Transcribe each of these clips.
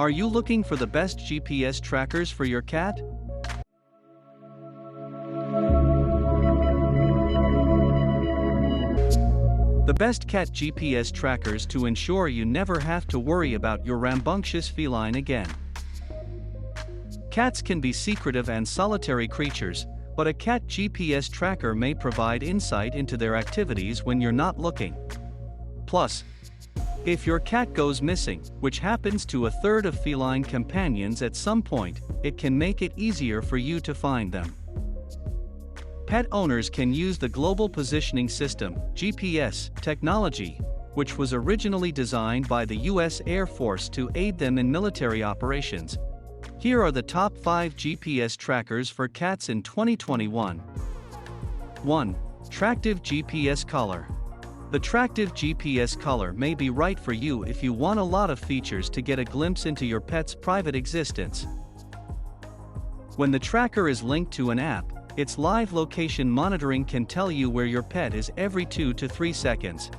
Are you looking for the best GPS trackers for your cat? The best cat GPS trackers to ensure you never have to worry about your rambunctious feline again. Cats can be secretive and solitary creatures, but a cat GPS tracker may provide insight into their activities when you're not looking. Plus, if your cat goes missing, which happens to a third of feline companions at some point, it can make it easier for you to find them. Pet owners can use the Global Positioning System (GPS) technology, which was originally designed by the U.S. Air Force to aid them in military operations. Here are the top 5 GPS trackers for cats in 2021. 1. Tractive GPS Collar. The Tractive GPS Collar may be right for you if you want a lot of features to get a glimpse into your pet's private existence. When the tracker is linked to an app, its live location monitoring can tell you where your pet is every 2 to 3 seconds.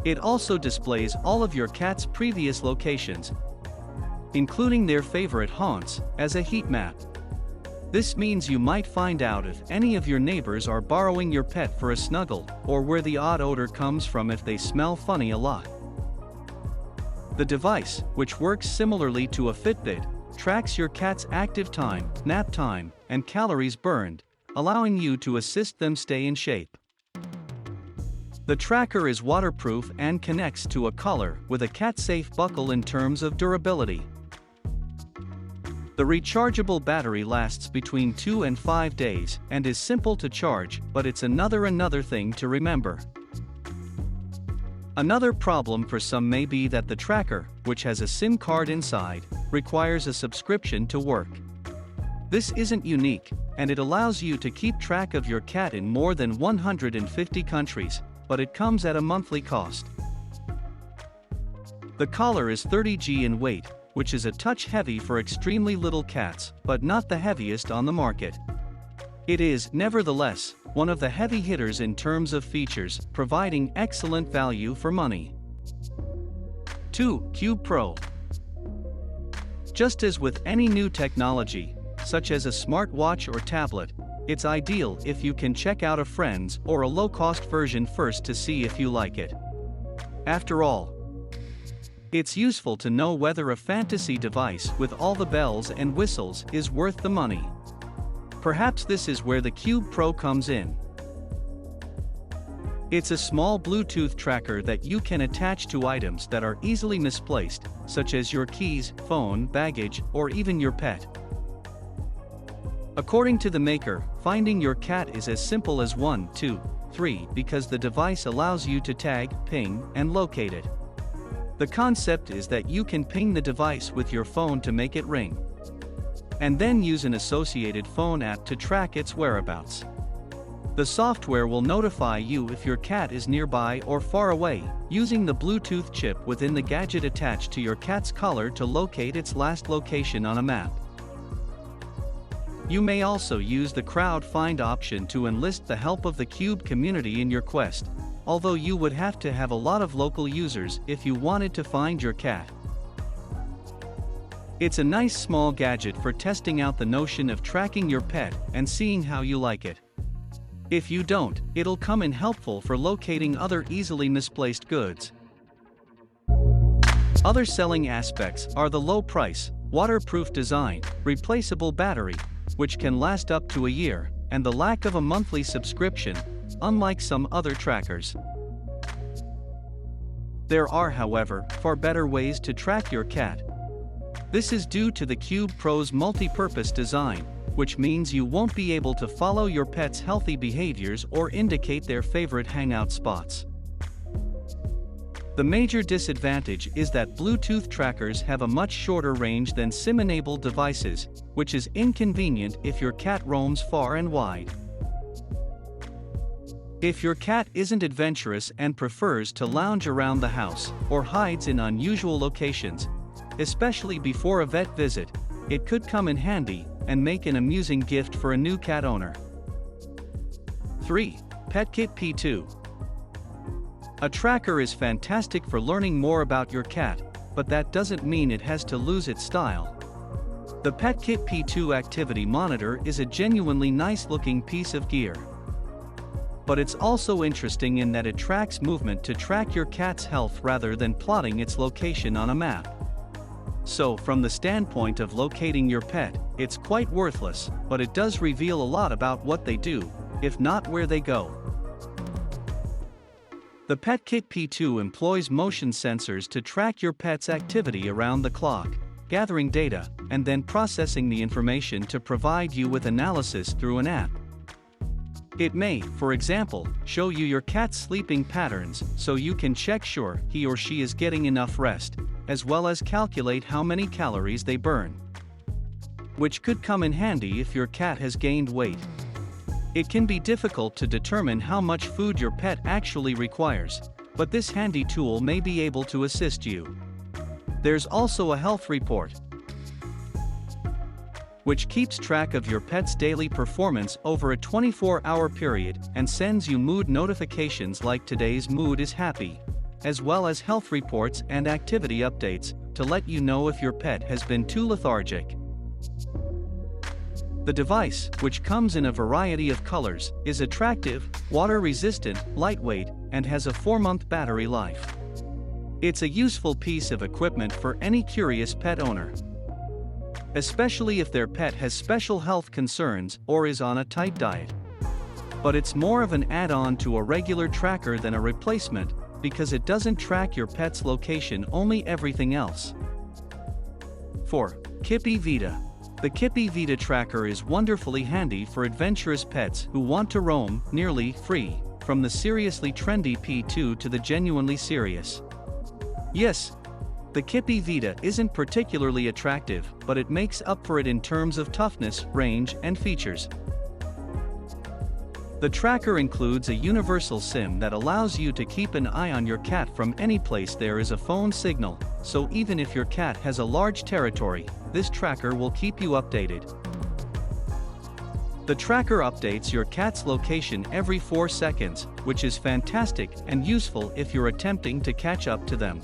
It also displays all of your cat's previous locations, including their favorite haunts, as a heat map. This means you might find out if any of your neighbors are borrowing your pet for a snuggle, or where the odd odor comes from if they smell funny a lot. The device, which works similarly to a Fitbit, tracks your cat's active time, nap time, and calories burned, allowing you to assist them stay in shape. The tracker is waterproof and connects to a collar with a cat-safe buckle in terms of durability. The rechargeable battery lasts between 2 and 5 days and is simple to charge, but it's another thing to remember. Another problem for some may be that the tracker, which has a SIM card inside, requires a subscription to work. This isn't unique, and it allows you to keep track of your cat in more than 150 countries, but it comes at a monthly cost. The collar is 30 g in weight, which is a touch heavy for extremely little cats, but not the heaviest on the market. It is, nevertheless, one of the heavy hitters in terms of features, providing excellent value for money. 2. Cube Pro. Just as with any new technology, such as a smartwatch or tablet, it's ideal if you can check out a friend's or a low-cost version first to see if you like it. After all, it's useful to know whether a fantasy device with all the bells and whistles is worth the money. Perhaps this is where the Cube Pro comes in. It's a small Bluetooth tracker that you can attach to items that are easily misplaced, such as your keys, phone, baggage, or even your pet. According to the maker, finding your cat is as simple as 1, 2, 3 because the device allows you to tag, ping, and locate it. The concept is that you can ping the device with your phone to make it ring, and then use an associated phone app to track its whereabouts. The software will notify you if your cat is nearby or far away, using the Bluetooth chip within the gadget attached to your cat's collar to locate its last location on a map. You may also use the crowd-find option to enlist the help of the Cube community in your quest, although you would have to have a lot of local users if you wanted to find your cat. It's a nice small gadget for testing out the notion of tracking your pet and seeing how you like it. If you don't, it'll come in helpful for locating other easily misplaced goods. Other selling aspects are the low price, waterproof design, replaceable battery, which can last up to a year, and the lack of a monthly subscription, unlike some other trackers. There are, however, far better ways to track your cat. This is due to the Cube Pro's multi-purpose design, which means you won't be able to follow your pet's healthy behaviors or indicate their favorite hangout spots. The major disadvantage is that Bluetooth trackers have a much shorter range than SIM-enabled devices, which is inconvenient if your cat roams far and wide. If your cat isn't adventurous and prefers to lounge around the house, or hides in unusual locations, especially before a vet visit, it could come in handy and make an amusing gift for a new cat owner. 3. PetKit P2. A tracker is fantastic for learning more about your cat, but that doesn't mean it has to lose its style. The PetKit P2 Activity Monitor is a genuinely nice-looking piece of gear. But it's also interesting in that it tracks movement to track your cat's health rather than plotting its location on a map. So, from the standpoint of locating your pet, it's quite worthless, but it does reveal a lot about what they do, if not where they go. The PetKit P2 employs motion sensors to track your pet's activity around the clock, gathering data, and then processing the information to provide you with analysis through an app. It may, for example, show you your cat's sleeping patterns so you can check sure he or she is getting enough rest, as well as calculate how many calories they burn, which could come in handy if your cat has gained weight. It can be difficult to determine how much food your pet actually requires, but this handy tool may be able to assist you. There's also a health report, which keeps track of your pet's daily performance over a 24-hour period and sends you mood notifications like today's mood is happy, as well as health reports and activity updates to let you know if your pet has been too lethargic. The device, which comes in a variety of colors, is attractive, water-resistant, lightweight, and has a 4-month battery life. It's a useful piece of equipment for any curious pet owner, especially if their pet has special health concerns or is on a tight diet. But it's more of an add-on to a regular tracker than a replacement, because it doesn't track your pet's location, only everything else. 4. Kippy Vita. The Kippy Vita tracker is wonderfully handy for adventurous pets who want to roam nearly free, from the seriously trendy P2 to the genuinely serious. Yes, the Kippy Vita isn't particularly attractive, but it makes up for it in terms of toughness, range, and features. The tracker includes a universal SIM that allows you to keep an eye on your cat from any place there is a phone signal, so even if your cat has a large territory, this tracker will keep you updated. The tracker updates your cat's location every 4 seconds, which is fantastic and useful if you're attempting to catch up to them.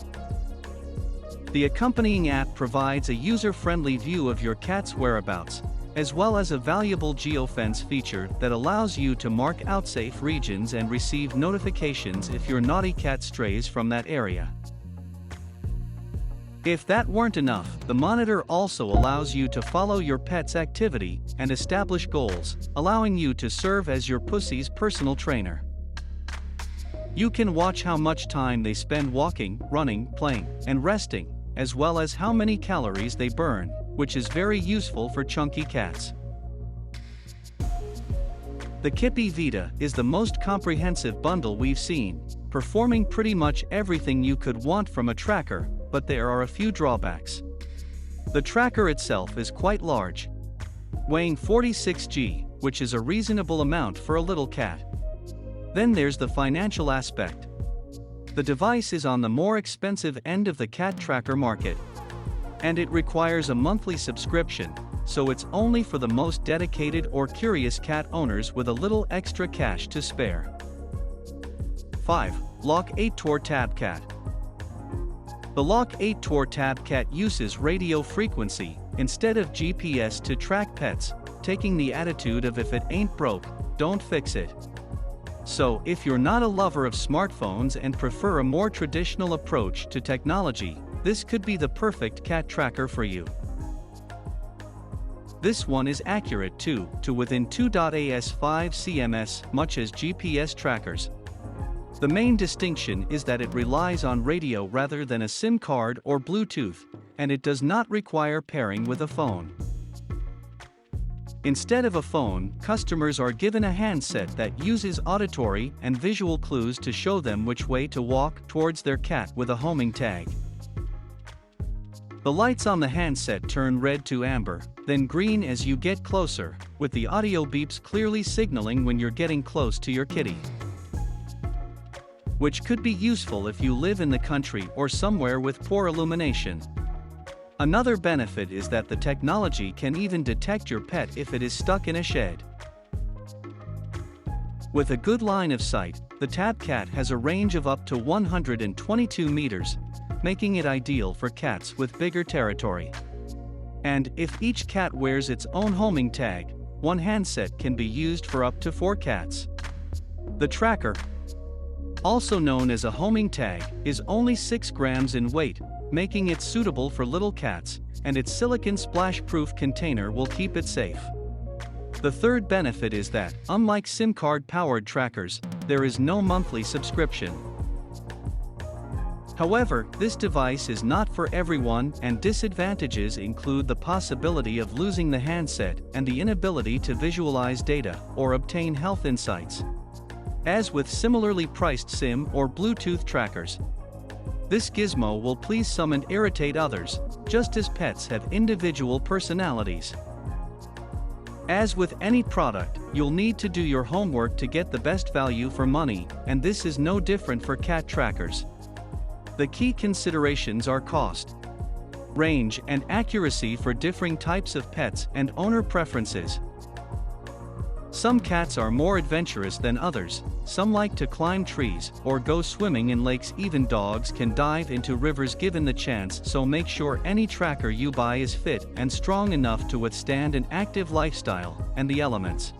The accompanying app provides a user-friendly view of your cat's whereabouts, as well as a valuable geofence feature that allows you to mark out safe regions and receive notifications if your naughty cat strays from that area. If that weren't enough, the monitor also allows you to follow your pet's activity and establish goals, allowing you to serve as your pussy's personal trainer. You can watch how much time they spend walking, running, playing, and resting, as well as how many calories they burn, which is very useful for chunky cats. The Kippy Vita is the most comprehensive bundle we've seen, performing pretty much everything you could want from a tracker, but there are a few drawbacks. The tracker itself is quite large, weighing 46 g, which is a reasonable amount for a little cat. Then there's the financial aspect. The device is on the more expensive end of the cat tracker market, and it requires a monthly subscription, so it's only for the most dedicated or curious cat owners with a little extra cash to spare. 5. Lock 8 Tour Tab Cat. The Lock 8 Tour Tab Cat uses radio frequency instead of GPS to track pets, taking the attitude of if it ain't broke, don't fix it. So, if you're not a lover of smartphones and prefer a more traditional approach to technology, this could be the perfect cat tracker for you. This one is accurate too, to within 2.as5 cms, much as GPS trackers. The main distinction is that it relies on radio rather than a SIM card or Bluetooth, and it does not require pairing with a phone. Instead of a phone, customers are given a handset that uses auditory and visual clues to show them which way to walk towards their cat with a homing tag. The lights on the handset turn red to amber, then green as you get closer, with the audio beeps clearly signaling when you're getting close to your kitty, which could be useful if you live in the country or somewhere with poor illumination. Another benefit is that the technology can even detect your pet if it is stuck in a shed. With a good line of sight, the Tab Cat has a range of up to 122 meters, making it ideal for cats with bigger territory. And if each cat wears its own homing tag, one handset can be used for up to 4 cats. The tracker, also known as a homing tag, is only 6 grams in weight, making it suitable for little cats, and its silicone splash-proof container will keep it safe. The third benefit is that, unlike SIM card-powered trackers, there is no monthly subscription. However, this device is not for everyone, and disadvantages include the possibility of losing the handset and the inability to visualize data or obtain health insights. As with similarly priced SIM or Bluetooth trackers, this gizmo will please some and irritate others, just as pets have individual personalities. As with any product, you'll need to do your homework to get the best value for money, and this is no different for cat trackers. The key considerations are cost, range, and accuracy for differing types of pets and owner preferences. Some cats are more adventurous than others, some like to climb trees or go swimming in lakes. Even dogs can dive into rivers given the chance, so make sure any tracker you buy is fit and strong enough to withstand an active lifestyle and the elements.